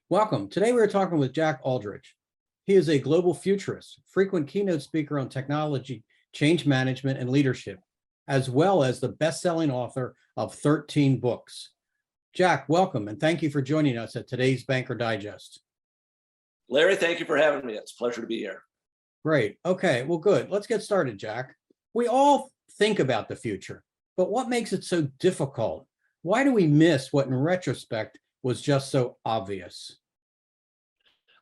Welcome. Today we're talking with Jack Uldrich. He is a global futurist, frequent keynote speaker on technology, change management, and leadership, as well as the best-selling author of 13 books. Jack, welcome, and thank you for joining us at today's Banker Digest. Larry, thank you for having me. It's a pleasure to be here. Great. Okay, well, good. Let's get started, Jack. We all think about the future, but what makes it so difficult? Why do we miss what in retrospect was just so obvious?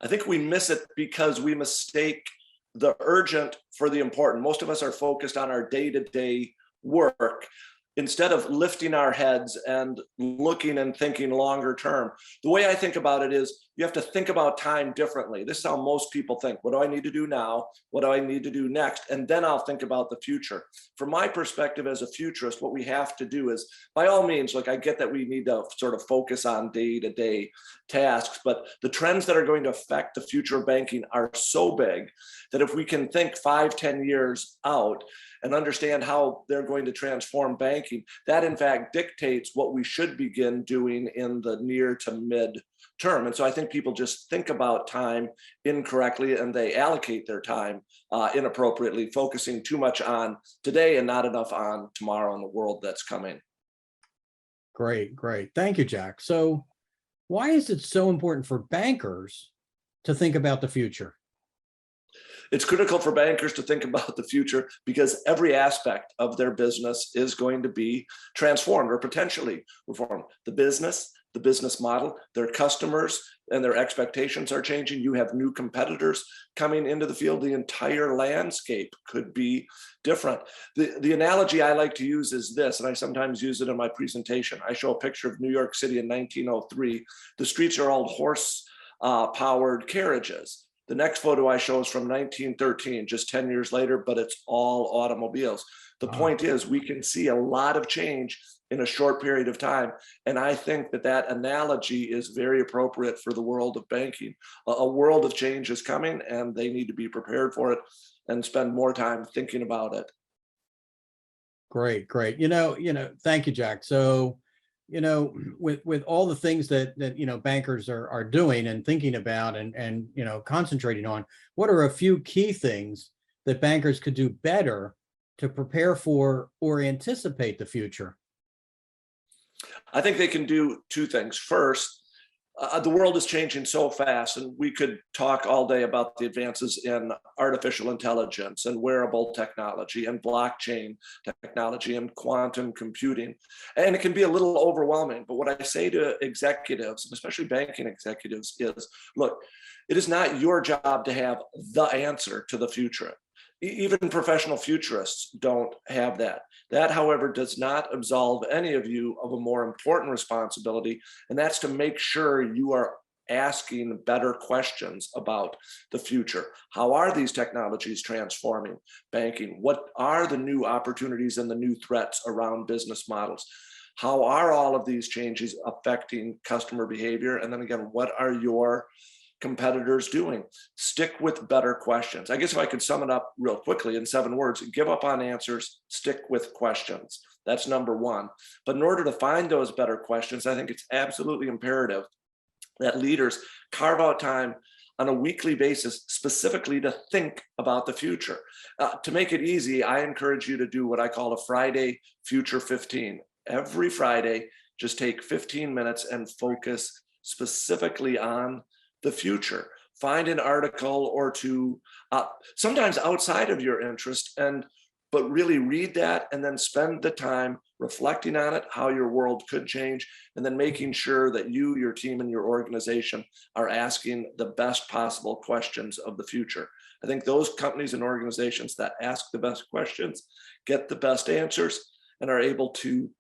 I think we miss it because we mistake the urgent for the important. Most of us are focused on our day-to-day work instead of lifting our heads and looking and thinking longer term. The way I think about it is you have to think about time differently. This is how most people think. What do I need to do now? What do I need to do next? And then I'll think about the future. From my perspective as a futurist, what we have to do is, by all means, I get that we need to sort of focus on day-to-day tasks, but the trends that are going to affect the future of banking are so big that if we can think 5-10 years out and understand how they're going to transform banking, that in fact dictates what we should begin doing in the near to mid term. And so I think people just think about time incorrectly and they allocate their time inappropriately, focusing too much on today and not enough on tomorrow and the world that's coming. Great, great. Thank you, Jack. So why is it so important for bankers to think about the future? It's critical for bankers to think about the future because every aspect of their business is going to be transformed or potentially reformed. The business model, their customers and their expectations are changing. You have new competitors coming into the field. The entire landscape could be different. The analogy I like to use is this, and I sometimes use it in my presentation. I show a picture of New York City in 1903. The streets are all horse-powered carriages. The next photo I show is from 1913, just 10 years later, but it's all automobiles. The point is we can see a lot of change in a short period of time. And I think that that analogy is very appropriate for the world of banking. A world of change is coming and they need to be prepared for it and spend more time thinking about it. Great, great. Thank you, Jack. So, with all the things that bankers are doing and thinking about and concentrating on, what are a few key things that bankers could do better to prepare for or anticipate the future? I think they can do two things. First, the world is changing so fast, and we could talk all day about the advances in artificial intelligence and wearable technology and blockchain technology and quantum computing. And it can be a little overwhelming. But what I say to executives, especially banking executives, is, look, it is not your job to have the answer to the future. Even professional futurists don't have that. That, however, does not absolve any of you of a more important responsibility, and that's to make sure you are asking better questions about the future. How are these technologies transforming banking? What are the new opportunities and the new threats around business models? How are all of these changes affecting customer behavior? And then again, what are your competitors doing? Stick with better questions. I guess if I could sum it up real quickly in 7 words, give up on answers, stick with questions. That's number one. But in order to find those better questions, I think it's absolutely imperative that leaders carve out time on a weekly basis specifically to think about the future. To make it easy, I encourage you to do what I call a Friday Future 15. Every Friday, just take 15 minutes and focus specifically on the future. Find an article or two, sometimes outside of your interest, but really read that and then spend the time reflecting on it, how your world could change, and then making sure that you, your team, and your organization are asking the best possible questions of the future. I think those companies and organizations that ask the best questions get the best answers and are able to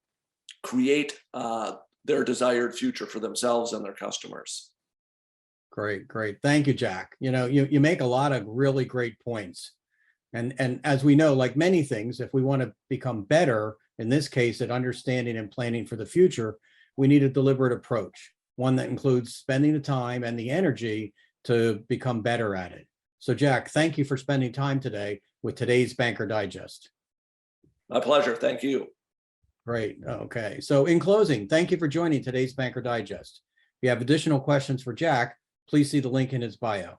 create their desired future for themselves and their customers. Great, great. Thank you, Jack. You make a lot of really great points. And as we know, like many things, if we want to become better, in this case, at understanding and planning for the future, we need a deliberate approach, one that includes spending the time and the energy to become better at it. So, Jack, thank you for spending time today with today's Banker Digest. My pleasure. Thank you. Great. Okay. So in closing, thank you for joining today's Banker Digest. you have additional questions for Jack, please see the link in his bio.